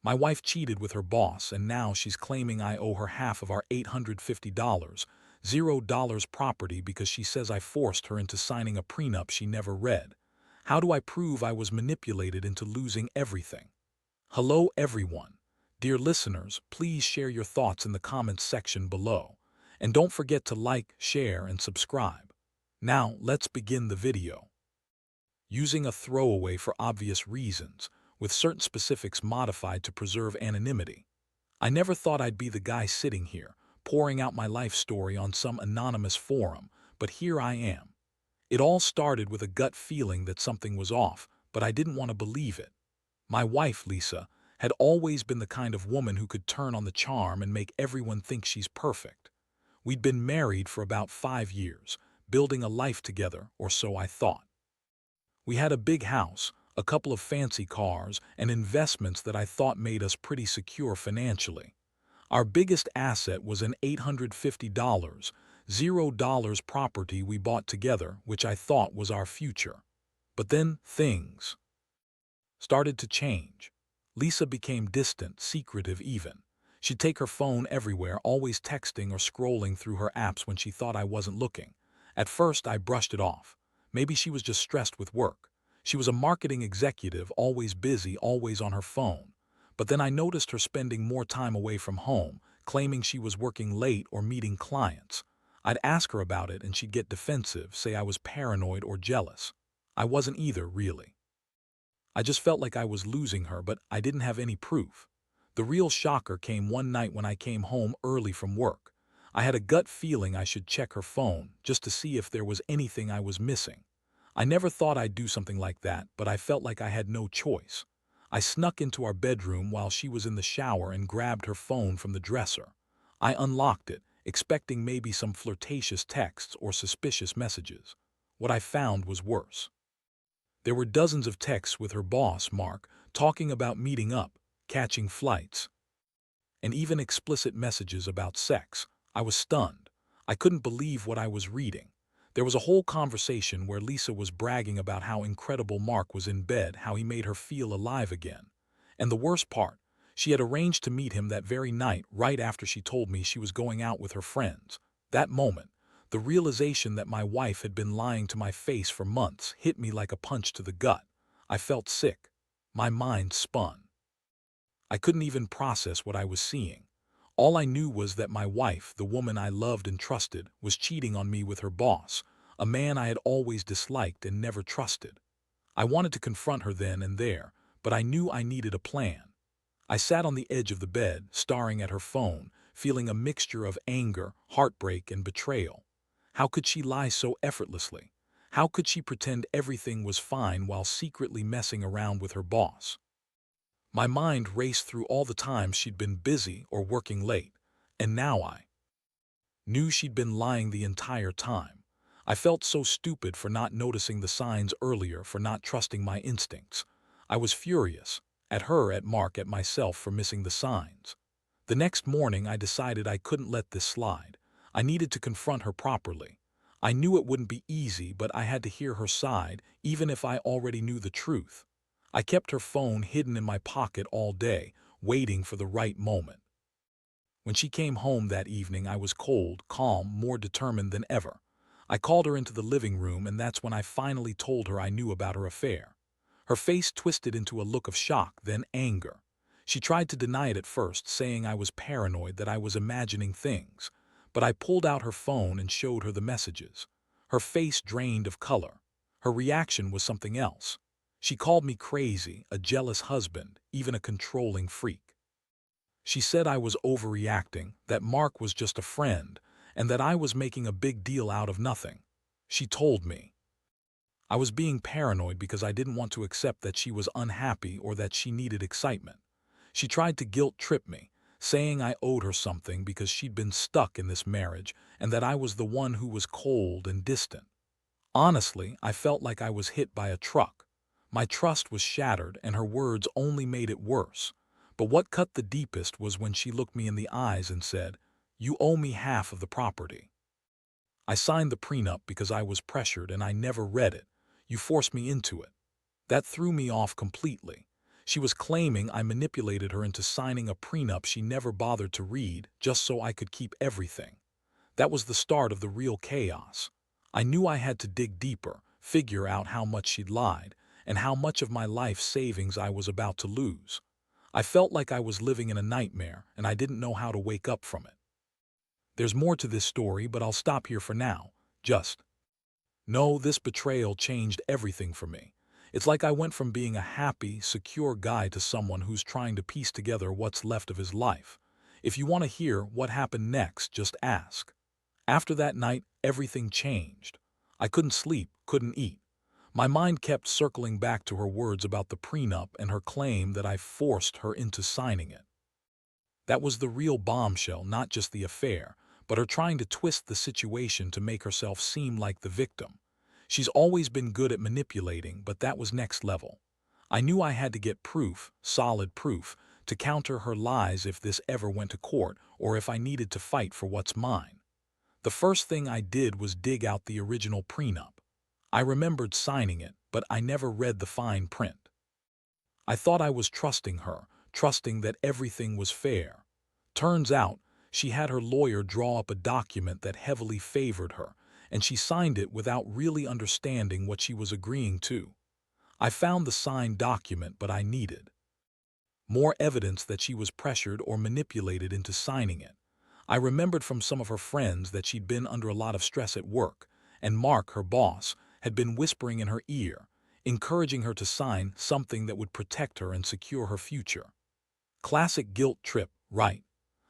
My wife cheated with her boss, and now she's claiming I owe her half of our $850, $0 property because she says I forced her into signing a prenup she never read. How do I prove I was manipulated into losing everything? Hello, everyone. Dear listeners, please share your thoughts in the comments section below. And don't forget to like, share, and subscribe. Now, let's begin the video. Using a throwaway for obvious reasons, with certain specifics modified to preserve anonymity. I never thought I'd be the guy sitting here, pouring out my life story on some anonymous forum, but here I am. It all started with a gut feeling that something was off, but I didn't want to believe it. My wife, Lisa, had always been the kind of woman who could turn on the charm and make everyone think she's perfect. We'd been married for about 5 years, building a life together, or so I thought. We had a big house, a couple of fancy cars, and investments that I thought made us pretty secure financially. Our biggest asset was an $850, $0 property we bought together, which I thought was our future. But then things started to change. Lisa became distant, secretive even. She'd take her phone everywhere, always texting or scrolling through her apps when she thought I wasn't looking. At first, I brushed it off. Maybe she was just stressed with work. She was a marketing executive, always busy, always on her phone. But then I noticed her spending more time away from home, claiming she was working late or meeting clients. I'd ask her about it and she'd get defensive, say I was paranoid or jealous. I wasn't either, really. I just felt like I was losing her, but I didn't have any proof. The real shocker came one night when I came home early from work. I had a gut feeling I should check her phone, just to see if there was anything I was missing. I never thought I'd do something like that, but I felt like I had no choice. I snuck into our bedroom while she was in the shower and grabbed her phone from the dresser. I unlocked it, expecting maybe some flirtatious texts or suspicious messages. What I found was worse. There were dozens of texts with her boss, Mark, talking about meeting up, catching flights, and even explicit messages about sex. I was stunned. I couldn't believe what I was reading. There was a whole conversation where Lisa was bragging about how incredible Mark was in bed, how he made her feel alive again. And the worst part, she had arranged to meet him that very night, right after she told me she was going out with her friends. That moment, the realization that my wife had been lying to my face for months, hit me like a punch to the gut. I felt sick. My mind spun. I couldn't even process what I was seeing. All I knew was that my wife, the woman I loved and trusted, was cheating on me with her boss, a man I had always disliked and never trusted. I wanted to confront her then and there, but I knew I needed a plan. I sat on the edge of the bed, staring at her phone, feeling a mixture of anger, heartbreak, and betrayal. How could she lie so effortlessly? How could she pretend everything was fine while secretly messing around with her boss? My mind raced through all the times she'd been busy or working late, and now I knew she'd been lying the entire time. I felt so stupid for not noticing the signs earlier, for not trusting my instincts. I was furious, at her, at Mark, at myself for missing the signs. The next morning I decided I couldn't let this slide. I needed to confront her properly. I knew it wouldn't be easy, but I had to hear her side, even if I already knew the truth. I kept her phone hidden in my pocket all day, waiting for the right moment. When she came home that evening, I was cold, calm, more determined than ever. I called her into the living room, and that's when I finally told her I knew about her affair. Her face twisted into a look of shock, then anger. She tried to deny it at first, saying I was paranoid, that I was imagining things. But I pulled out her phone and showed her the messages. Her face drained of color. Her reaction was something else. She called me crazy, a jealous husband, even a controlling freak. She said I was overreacting, that Mark was just a friend, and that I was making a big deal out of nothing. She told me I was being paranoid because I didn't want to accept that she was unhappy or that she needed excitement. She tried to guilt-trip me, saying I owed her something because she'd been stuck in this marriage and that I was the one who was cold and distant. Honestly, I felt like I was hit by a truck. My trust was shattered, and her words only made it worse. But what cut the deepest was when she looked me in the eyes and said, "You owe me half of the property. I signed the prenup because I was pressured and I never read it. You forced me into it." That threw me off completely. She was claiming I manipulated her into signing a prenup she never bothered to read just so I could keep everything. That was the start of the real chaos. I knew I had to dig deeper, figure out how much she'd lied, and how much of my life savings I was about to lose. I felt like I was living in a nightmare, and I didn't know how to wake up from it. There's more to this story, but I'll stop here for now. Just know this betrayal changed everything for me. It's like I went from being a happy, secure guy to someone who's trying to piece together what's left of his life. If you want to hear what happened next, just ask. After that night, everything changed. I couldn't sleep, couldn't eat. My mind kept circling back to her words about the prenup and her claim that I forced her into signing it. That was the real bombshell, not just the affair, but her trying to twist the situation to make herself seem like the victim. She's always been good at manipulating, but that was next level. I knew I had to get proof, solid proof, to counter her lies if this ever went to court or if I needed to fight for what's mine. The first thing I did was dig out the original prenup. I remembered signing it, but I never read the fine print. I thought I was trusting her, trusting that everything was fair. Turns out, she had her lawyer draw up a document that heavily favored her, and she signed it without really understanding what she was agreeing to. I found the signed document, but I needed more evidence that she was pressured or manipulated into signing it. I remembered from some of her friends that she'd been under a lot of stress at work, and Mark, her boss, had been whispering in her ear, encouraging her to sign something that would protect her and secure her future. Classic guilt trip, right?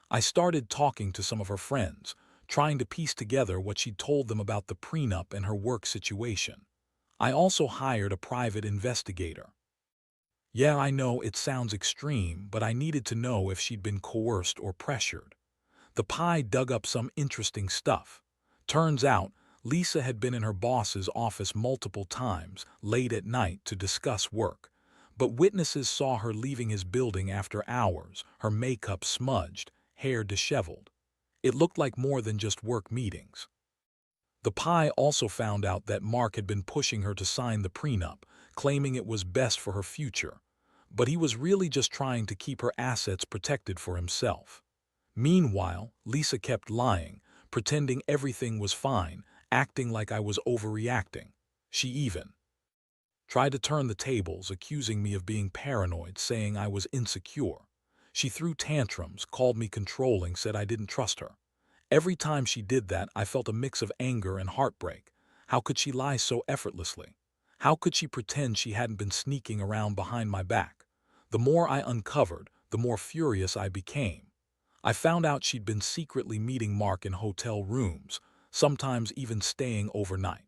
I started talking to some of her friends, trying to piece together what she'd told them about the prenup and her work situation. I also hired a private investigator. Yeah, I know it sounds extreme, but I needed to know if she'd been coerced or pressured. The pie dug up some interesting stuff. Turns out, Lisa had been in her boss's office multiple times, late at night, to discuss work. But witnesses saw her leaving his building after hours, her makeup smudged, hair disheveled. It looked like more than just work meetings. The pie also found out that Mark had been pushing her to sign the prenup, claiming it was best for her future. But he was really just trying to keep her assets protected for himself. Meanwhile, Lisa kept lying, pretending everything was fine, acting like I was overreacting. She even tried to turn the tables, accusing me of being paranoid, saying I was insecure. She threw tantrums, called me controlling, said I didn't trust her. Every time she did that, I felt a mix of anger and heartbreak. How could she lie so effortlessly? How could she pretend she hadn't been sneaking around behind my back? The more I uncovered, the more furious I became. I found out she'd been secretly meeting Mark in hotel rooms, sometimes even staying overnight.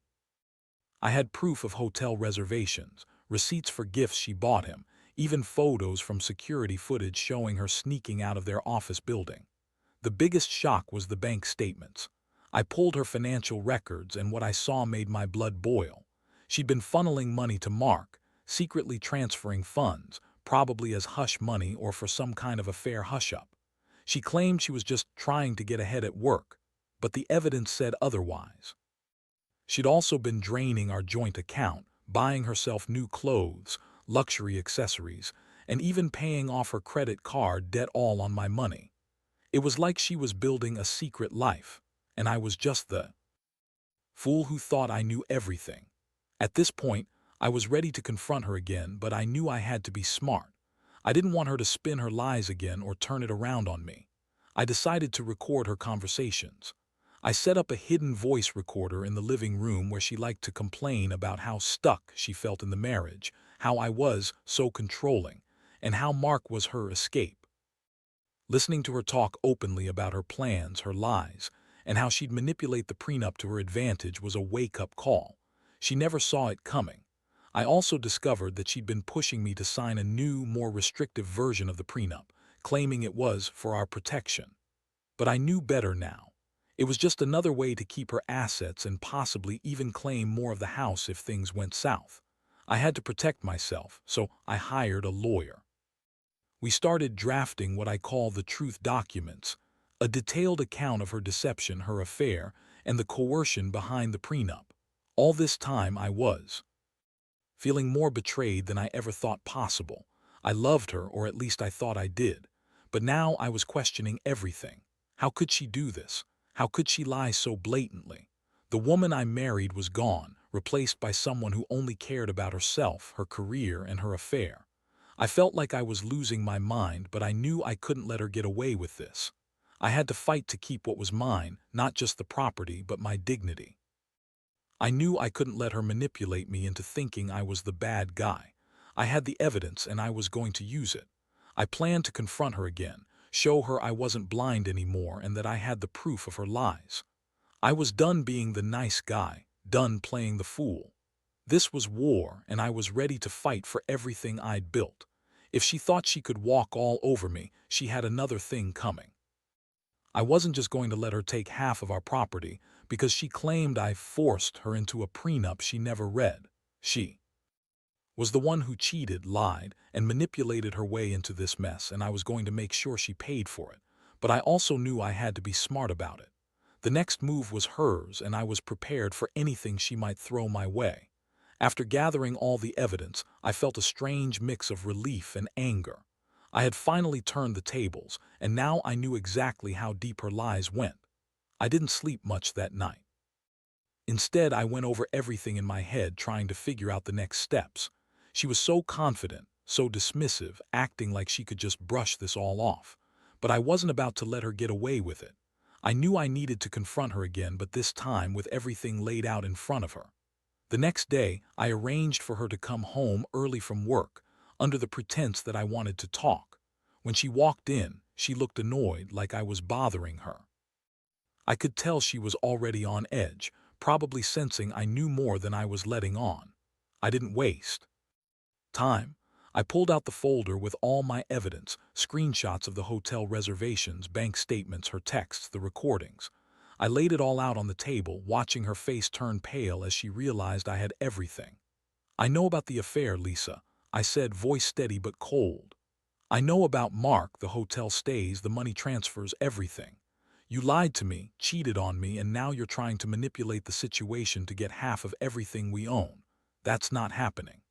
I had proof of hotel reservations, receipts for gifts she bought him, even photos from security footage showing her sneaking out of their office building. The biggest shock was the bank statements. I pulled her financial records, and what I saw made my blood boil. She'd been funneling money to Mark, secretly transferring funds, probably as hush money or for some kind of affair hush-up. She claimed she was just trying to get ahead at work, but the evidence said otherwise. She'd also been draining our joint account, buying herself new clothes, luxury accessories, and even paying off her credit card debt, all on my money. It was like she was building a secret life, and I was just the fool who thought I knew everything. At this point, I was ready to confront her again, but I knew I had to be smart. I didn't want her to spin her lies again or turn it around on me. I decided to record her conversations. I set up a hidden voice recorder in the living room where she liked to complain about how stuck she felt in the marriage, how I was so controlling, and how Mark was her escape. Listening to her talk openly about her plans, her lies, and how she'd manipulate the prenup to her advantage was a wake-up call. She never saw it coming. I also discovered that she'd been pushing me to sign a new, more restrictive version of the prenup, claiming it was for our protection. But I knew better now. It was just another way to keep her assets and possibly even claim more of the house if things went south. I had to protect myself, so I hired a lawyer. We started drafting what I call the truth documents, a detailed account of her deception, her affair, and the coercion behind the prenup. All this time I was feeling more betrayed than I ever thought possible. I loved her, or at least I thought I did. But now I was questioning everything. How could she do this? How could she lie so blatantly? The woman I married was gone, replaced by someone who only cared about herself, her career, and her affair. I felt like I was losing my mind, but I knew I couldn't let her get away with this. I had to fight to keep what was mine, not just the property, but my dignity. I knew I couldn't let her manipulate me into thinking I was the bad guy. I had the evidence and I was going to use it. I planned to confront her again, show her I wasn't blind anymore and that I had the proof of her lies. I was done being the nice guy, done playing the fool. This was war, and I was ready to fight for everything I'd built. If she thought she could walk all over me, she had another thing coming. I wasn't just going to let her take half of our property because she claimed I forced her into a prenup she never read. She was the one who cheated, lied, and manipulated her way into this mess, and I was going to make sure she paid for it. But I also knew I had to be smart about it. The next move was hers, and I was prepared for anything she might throw my way. After gathering all the evidence, I felt a strange mix of relief and anger. I had finally turned the tables, and now I knew exactly how deep her lies went. I didn't sleep much that night. Instead, I went over everything in my head, trying to figure out the next steps. She was so confident, so dismissive, acting like she could just brush this all off. But I wasn't about to let her get away with it. I knew I needed to confront her again, but this time with everything laid out in front of her. The next day, I arranged for her to come home early from work, under the pretense that I wanted to talk. When she walked in, she looked annoyed, like I was bothering her. I could tell she was already on edge, probably sensing I knew more than I was letting on. I didn't waste time. I pulled out the folder with all my evidence, screenshots of the hotel reservations, bank statements, her texts, the recordings. I laid it all out on the table, watching her face turn pale as she realized I had everything. "I know about the affair, Lisa," I said, voice steady but cold. "I know about Mark, the hotel stays, the money transfers, everything. You lied to me, cheated on me, and now you're trying to manipulate the situation to get half of everything we own. That's not happening."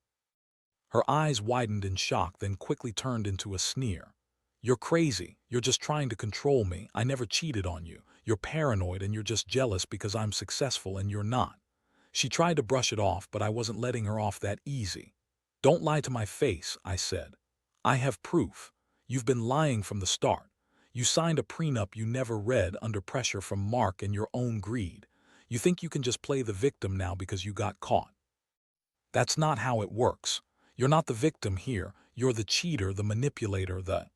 Her eyes widened in shock, then quickly turned into a sneer. "You're crazy. You're just trying to control me. I never cheated on you. You're paranoid and you're just jealous because I'm successful and you're not." She tried to brush it off, but I wasn't letting her off that easy. "Don't lie to my face," I said. "I have proof. You've been lying from the start. You signed a prenup you never read under pressure from Mark and your own greed. You think you can just play the victim now because you got caught. That's not how it works. You're not the victim here. You're the cheater, the manipulator, the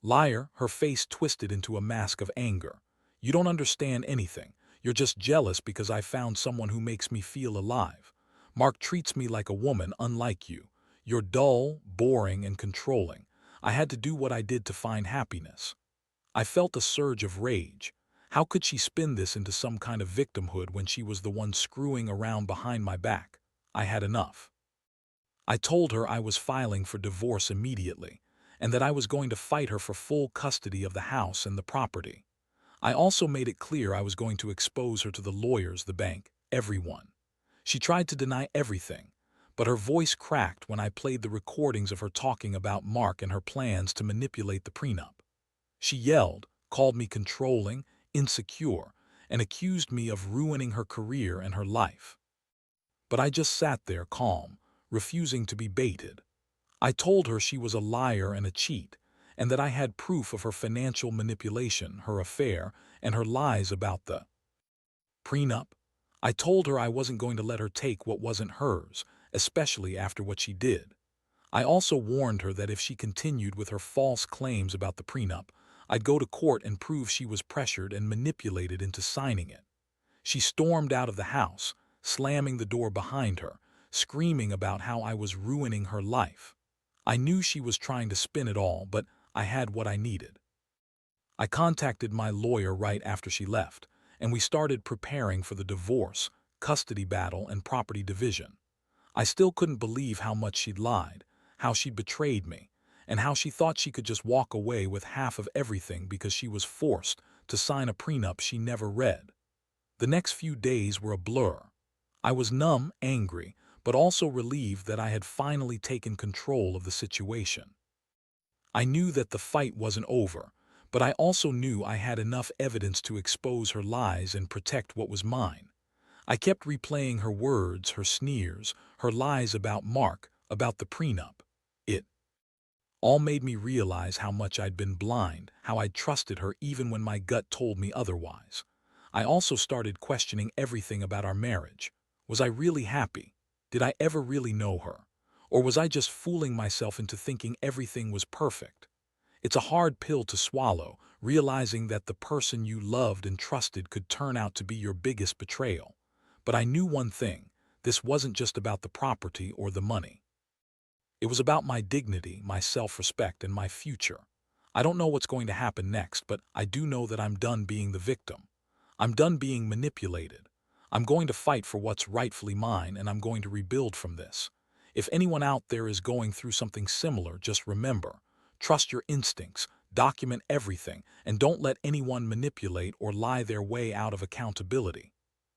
liar." Her face twisted into a mask of anger. "You don't understand anything. You're just jealous because I found someone who makes me feel alive. Mark treats me like a woman, unlike you. You're dull, boring, and controlling. I had to do what I did to find happiness." I felt a surge of rage. How could she spin this into some kind of victimhood when she was the one screwing around behind my back? I had enough. I told her I was filing for divorce immediately, and that I was going to fight her for full custody of the house and the property. I also made it clear I was going to expose her to the lawyers, the bank, everyone. She tried to deny everything, but her voice cracked when I played the recordings of her talking about Mark and her plans to manipulate the prenup. She yelled, called me controlling, insecure, and accused me of ruining her career and her life. But I just sat there calm, refusing to be baited. I told her she was a liar and a cheat, and that I had proof of her financial manipulation, her affair, and her lies about the prenup. I told her I wasn't going to let her take what wasn't hers, especially after what she did. I also warned her that if she continued with her false claims about the prenup, I'd go to court and prove she was pressured and manipulated into signing it. She stormed out of the house, slamming the door behind her, screaming about how I was ruining her life. I knew she was trying to spin it all, but I had what I needed. I contacted my lawyer right after she left, and we started preparing for the divorce, custody battle, and property division. I still couldn't believe how much she'd lied, how she'd betrayed me, and how she thought she could just walk away with half of everything because she was forced to sign a prenup she never read. The next few days were a blur. I was numb, angry, but also relieved that I had finally taken control of the situation. I knew that the fight wasn't over, but I also knew I had enough evidence to expose her lies and protect what was mine. I kept replaying her words, her sneers, her lies about Mark, about the prenup. It all made me realize how much I'd been blind, how I'd trusted her even when my gut told me otherwise. I also started questioning everything about our marriage. Was I really happy? Did I ever really know her? Or was I just fooling myself into thinking everything was perfect? It's a hard pill to swallow, realizing that the person you loved and trusted could turn out to be your biggest betrayal. But I knew one thing: this wasn't just about the property or the money. It was about my dignity, my self-respect, and my future. I don't know what's going to happen next, but I do know that I'm done being the victim. I'm done being manipulated. I'm going to fight for what's rightfully mine, and I'm going to rebuild from this. If anyone out there is going through something similar, just remember, trust your instincts, document everything, and don't let anyone manipulate or lie their way out of accountability.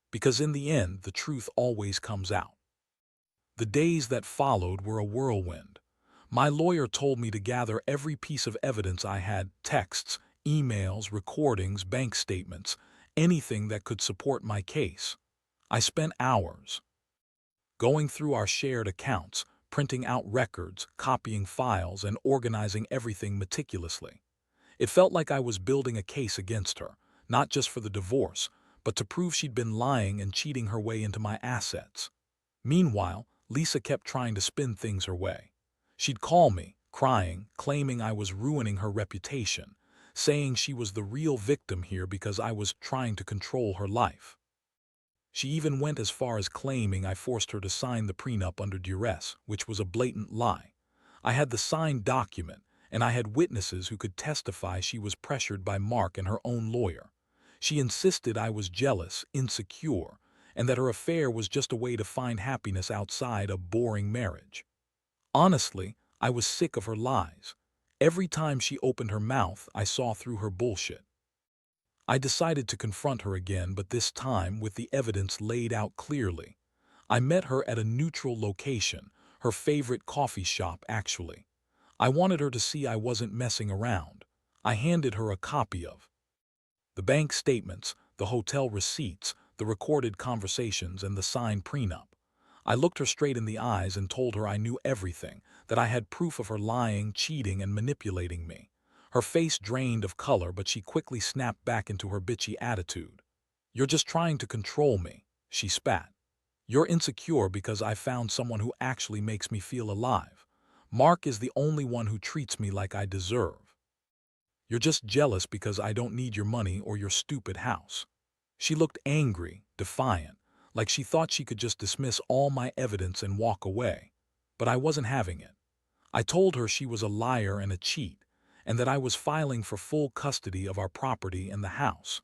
Because in the end, the truth always comes out. The days that followed were a whirlwind. My lawyer told me to gather every piece of evidence I had: texts, emails, recordings, bank statements, anything that could support my case. I spent hours going through our shared accounts, printing out records, copying files, and organizing everything meticulously. It felt like I was building a case against her, not just for the divorce, but to prove she'd been lying and cheating her way into my assets. Meanwhile, Lisa kept trying to spin things her way. She'd call me, crying, claiming I was ruining her reputation, saying she was the real victim here because I was trying to control her life. She even went as far as claiming I forced her to sign the prenup under duress, which was a blatant lie. I had the signed document, and I had witnesses who could testify she was pressured by Mark and her own lawyer. She insisted I was jealous, insecure, and that her affair was just a way to find happiness outside a boring marriage. Honestly, I was sick of her lies. Every time she opened her mouth, I saw through her bullshit. I decided to confront her again, but this time with the evidence laid out clearly. I met her at a neutral location, her favorite coffee shop actually. I wanted her to see I wasn't messing around. I handed her a copy of the bank statements, the hotel receipts, the recorded conversations, and the signed prenup. I looked her straight in the eyes and told her I knew everything, that I had proof of her lying, cheating, and manipulating me. Her face drained of color, but she quickly snapped back into her bitchy attitude. "You're just trying to control me," she spat. "You're insecure because I found someone who actually makes me feel alive. Mark is the only one who treats me like I deserve. You're just jealous because I don't need your money or your stupid house." She looked angry, defiant, like she thought she could just dismiss all my evidence and walk away. But I wasn't having it. I told her she was a liar and a cheat, and that I was filing for full custody of our property and the house.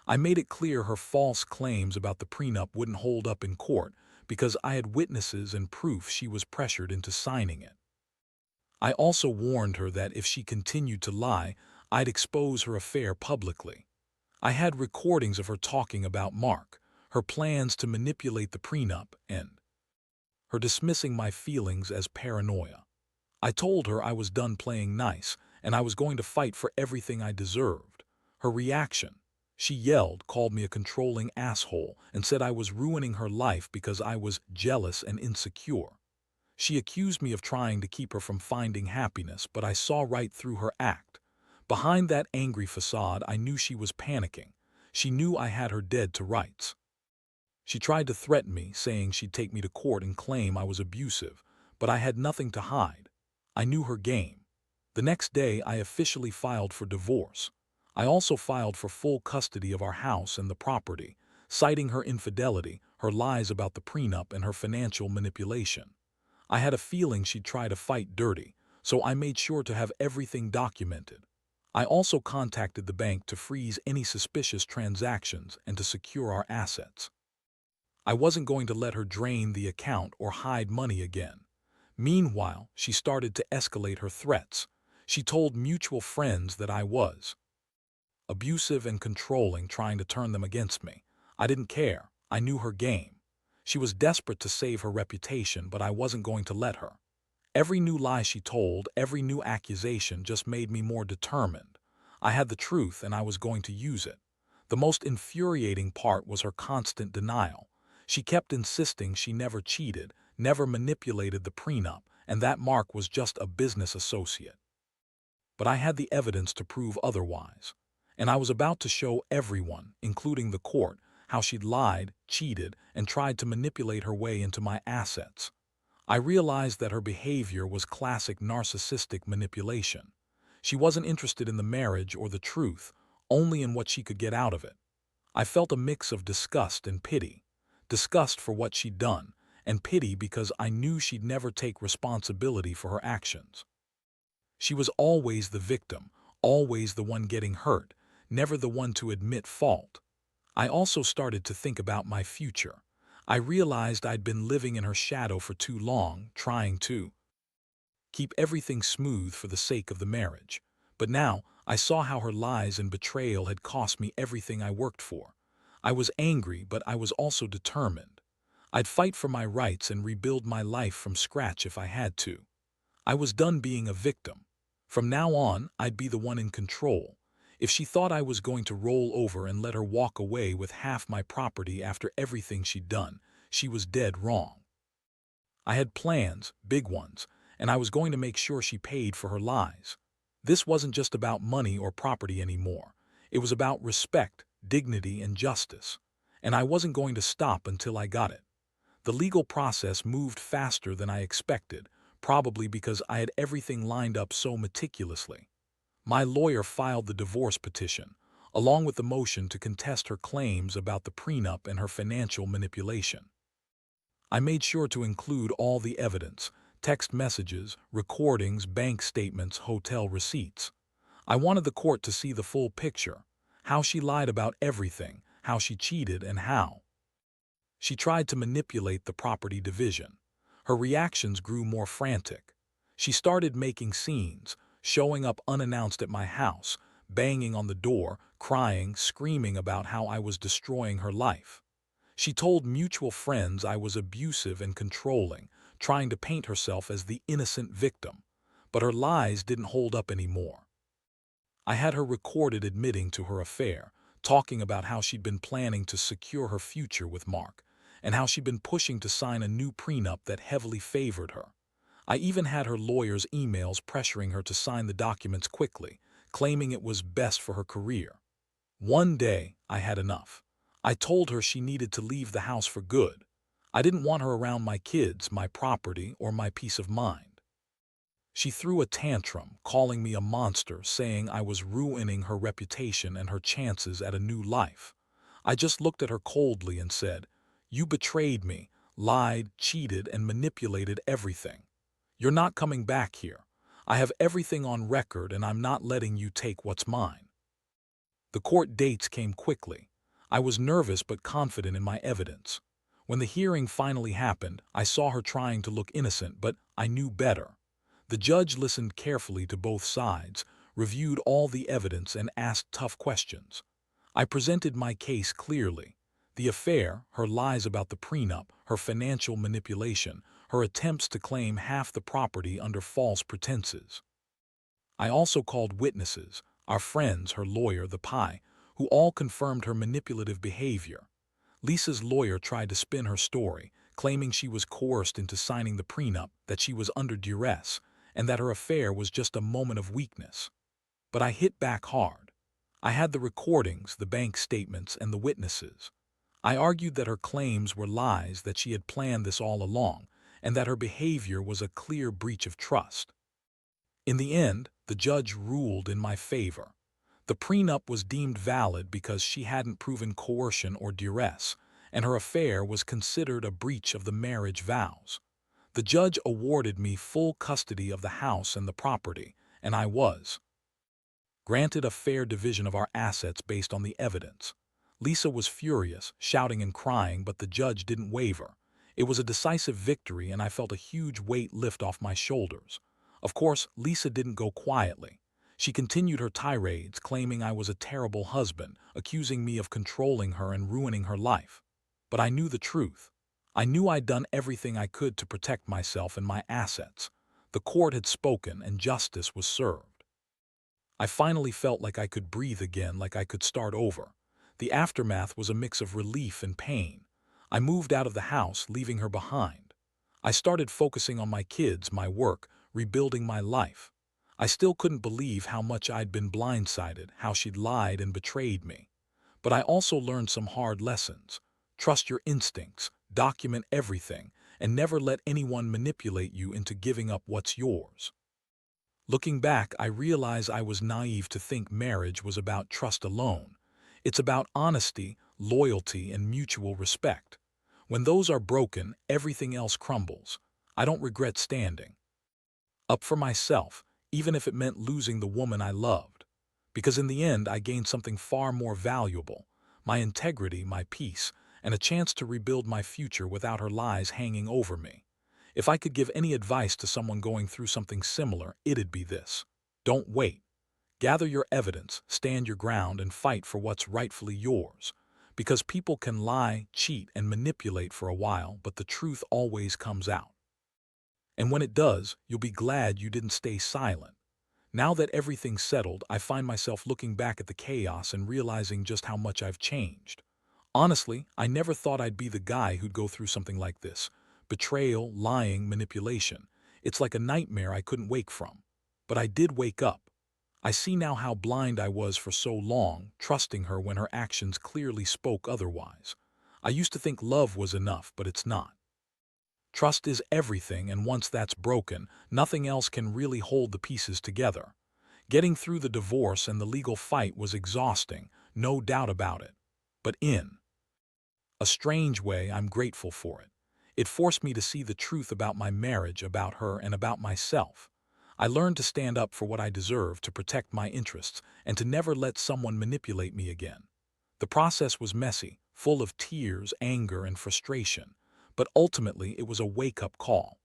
I made it clear her false claims about the prenup wouldn't hold up in court because I had witnesses and proof she was pressured into signing it. I also warned her that if she continued to lie, I'd expose her affair publicly. I had recordings of her talking about Mark, her plans to manipulate the prenup, and her dismissing my feelings as paranoia. I told her I was done playing nice, and I was going to fight for everything I deserved. Her reaction: she yelled, called me a controlling asshole, and said I was ruining her life because I was jealous and insecure. She accused me of trying to keep her from finding happiness, but I saw right through her act. Behind that angry facade, I knew she was panicking. She knew I had her dead to rights. She tried to threaten me, saying she'd take me to court and claim I was abusive, but I had nothing to hide. I knew her game. The next day, I officially filed for divorce. I also filed for full custody of our house and the property, citing her infidelity, her lies about the prenup, and her financial manipulation. I had a feeling she'd try to fight dirty, so I made sure to have everything documented. I also contacted the bank to freeze any suspicious transactions and to secure our assets. I wasn't going to let her drain the account or hide money again. Meanwhile, she started to escalate her threats. She told mutual friends that I was abusive and controlling, trying to turn them against me. I didn't care. I knew her game. She was desperate to save her reputation, but I wasn't going to let her. Every new lie she told, every new accusation just made me more determined. I had the truth and I was going to use it. The most infuriating part was her constant denial. She kept insisting she never cheated, never manipulated the prenup, and that Mark was just a business associate. But I had the evidence to prove otherwise. And I was about to show everyone, including the court, how she'd lied, cheated, and tried to manipulate her way into my assets. I realized that her behavior was classic narcissistic manipulation. She wasn't interested in the marriage or the truth, only in what she could get out of it. I felt a mix of disgust and pity. Disgust for what she'd done, and pity because I knew she'd never take responsibility for her actions. She was always the victim, always the one getting hurt, never the one to admit fault. I also started to think about my future. I realized I'd been living in her shadow for too long, trying to keep everything smooth for the sake of the marriage. But now, I saw how her lies and betrayal had cost me everything I worked for. I was angry, but I was also determined. I'd fight for my rights and rebuild my life from scratch if I had to. I was done being a victim. From now on, I'd be the one in control. If she thought I was going to roll over and let her walk away with half my property after everything she'd done, she was dead wrong. I had plans, big ones, and I was going to make sure she paid for her lies. This wasn't just about money or property anymore. It was about respect, dignity, and justice. And I wasn't going to stop until I got it. The legal process moved faster than I expected, probably because I had everything lined up so meticulously. My lawyer filed the divorce petition, along with the motion to contest her claims about the prenup and her financial manipulation. I made sure to include all the evidence: text messages, recordings, bank statements, hotel receipts. I wanted the court to see the full picture: how she lied about everything, how she cheated, and how she tried to manipulate the property division. Her reactions grew more frantic. She started making scenes, showing up unannounced at my house, banging on the door, crying, screaming about how I was destroying her life. She told mutual friends I was abusive and controlling, trying to paint herself as the innocent victim. But her lies didn't hold up anymore. I had her recorded admitting to her affair, talking about how she'd been planning to secure her future with Mark, and how she'd been pushing to sign a new prenup that heavily favored her. I even had her lawyer's emails pressuring her to sign the documents quickly, claiming it was best for her career. One day, I had enough. I told her she needed to leave the house for good. I didn't want her around my kids, my property, or my peace of mind. She threw a tantrum, calling me a monster, saying I was ruining her reputation and her chances at a new life. I just looked at her coldly and said, "You betrayed me, lied, cheated, and manipulated everything. You're not coming back here. I have everything on record and I'm not letting you take what's mine." The court dates came quickly. I was nervous but confident in my evidence. When the hearing finally happened, I saw her trying to look innocent, but I knew better. The judge listened carefully to both sides, reviewed all the evidence, and asked tough questions. I presented my case clearly: the affair, her lies about the prenup, her financial manipulation, her attempts to claim half the property under false pretenses. I also called witnesses, our friends, her lawyer, the PI, who all confirmed her manipulative behavior. Lisa's lawyer tried to spin her story, claiming she was coerced into signing the prenup, that she was under duress, and that her affair was just a moment of weakness. But I hit back hard. I had the recordings, the bank statements, and the witnesses. I argued that her claims were lies, that she had planned this all along, and that her behavior was a clear breach of trust. In the end, the judge ruled in my favor. The prenup was deemed valid because she hadn't proven coercion or duress, and her affair was considered a breach of the marriage vows. The judge awarded me full custody of the house and the property, and I was granted a fair division of our assets based on the evidence. Lisa was furious, shouting and crying, but the judge didn't waver. It was a decisive victory, and I felt a huge weight lift off my shoulders. Of course, Lisa didn't go quietly. She continued her tirades, claiming I was a terrible husband, accusing me of controlling her and ruining her life. But I knew the truth. I knew I'd done everything I could to protect myself and my assets. The court had spoken and justice was served. I finally felt like I could breathe again, like I could start over. The aftermath was a mix of relief and pain. I moved out of the house, leaving her behind. I started focusing on my kids, my work, rebuilding my life. I still couldn't believe how much I'd been blindsided, how she'd lied and betrayed me. But I also learned some hard lessons. Trust your instincts, document everything, and never let anyone manipulate you into giving up what's yours. Looking back, I realize I was naive to think marriage was about trust alone. It's about honesty, loyalty, and mutual respect. When those are broken, everything else crumbles. I don't regret standing up for myself, even if it meant losing the woman I loved. Because in the end, I gained something far more valuable: my integrity, my peace, and a chance to rebuild my future without her lies hanging over me. If I could give any advice to someone going through something similar, it'd be this: don't wait. Gather your evidence, stand your ground, and fight for what's rightfully yours. Because people can lie, cheat, and manipulate for a while, but the truth always comes out. And when it does, you'll be glad you didn't stay silent. Now that everything's settled, I find myself looking back at the chaos and realizing just how much I've changed. Honestly, I never thought I'd be the guy who'd go through something like this. Betrayal, lying, manipulation. It's like a nightmare I couldn't wake from. But I did wake up. I see now how blind I was for so long, trusting her when her actions clearly spoke otherwise. I used to think love was enough, but it's not. Trust is everything, and once that's broken, nothing else can really hold the pieces together. Getting through the divorce and the legal fight was exhausting, no doubt about it. But in a strange way, I'm grateful for it. It forced me to see the truth about my marriage, about her, and about myself. I learned to stand up for what I deserve, to protect my interests, and to never let someone manipulate me again. The process was messy, full of tears, anger, and frustration, but ultimately it was a wake-up call.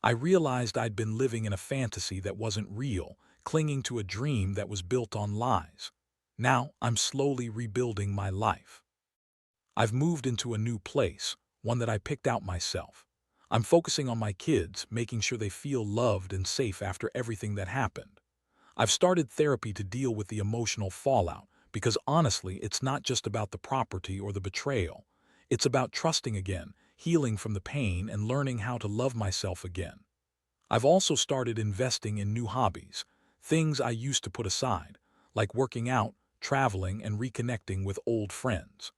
I realized I'd been living in a fantasy that wasn't real, clinging to a dream that was built on lies. Now I'm slowly rebuilding my life. I've moved into a new place, one that I picked out myself. I'm focusing on my kids, making sure they feel loved and safe after everything that happened. I've started therapy to deal with the emotional fallout, because honestly, it's not just about the property or the betrayal. It's about trusting again, healing from the pain, and learning how to love myself again. I've also started investing in new hobbies, things I used to put aside, like working out, traveling, and reconnecting with old friends.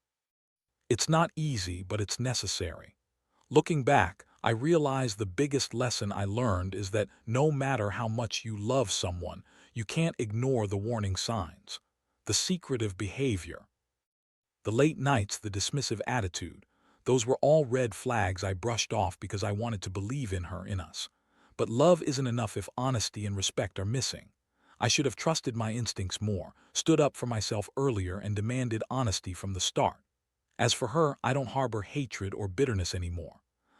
It's not easy, but it's necessary. Looking back, I realize the biggest lesson I learned is that no matter how much you love someone, you can't ignore the warning signs. The secretive behavior, the late nights, the dismissive attitude, those were all red flags I brushed off because I wanted to believe in her, in us. But love isn't enough if honesty and respect are missing. I should have trusted my instincts more, stood up for myself earlier, and demanded honesty from the start. As for her, I don't harbor hatred or bitterness anymore.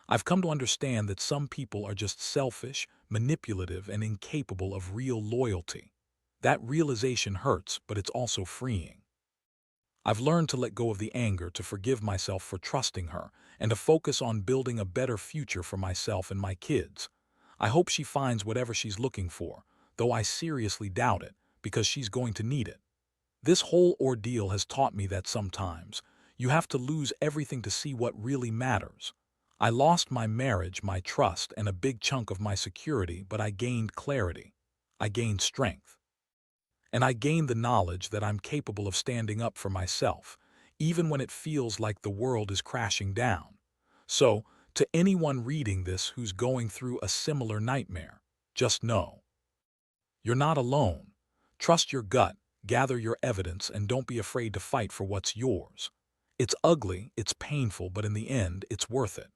I've come to understand that some people are just selfish, manipulative, and incapable of real loyalty. That realization hurts, but it's also freeing. I've learned to let go of the anger, to forgive myself for trusting her, and to focus on building a better future for myself and my kids. I hope she finds whatever she's looking for, though I seriously doubt it, because she's going to need it. This whole ordeal has taught me that sometimes you have to lose everything to see what really matters. I lost my marriage, my trust, and a big chunk of my security, but I gained clarity. I gained strength. And I gained the knowledge that I'm capable of standing up for myself, even when it feels like the world is crashing down. So, to anyone reading this who's going through a similar nightmare, just know you're not alone. Trust your gut, gather your evidence, and don't be afraid to fight for what's yours. It's ugly, it's painful, but in the end, it's worth it.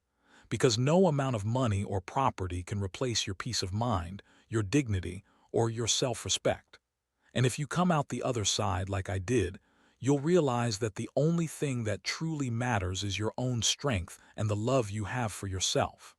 Because no amount of money or property can replace your peace of mind, your dignity, or your self-respect. And if you come out the other side like I did, you'll realize that the only thing that truly matters is your own strength and the love you have for yourself.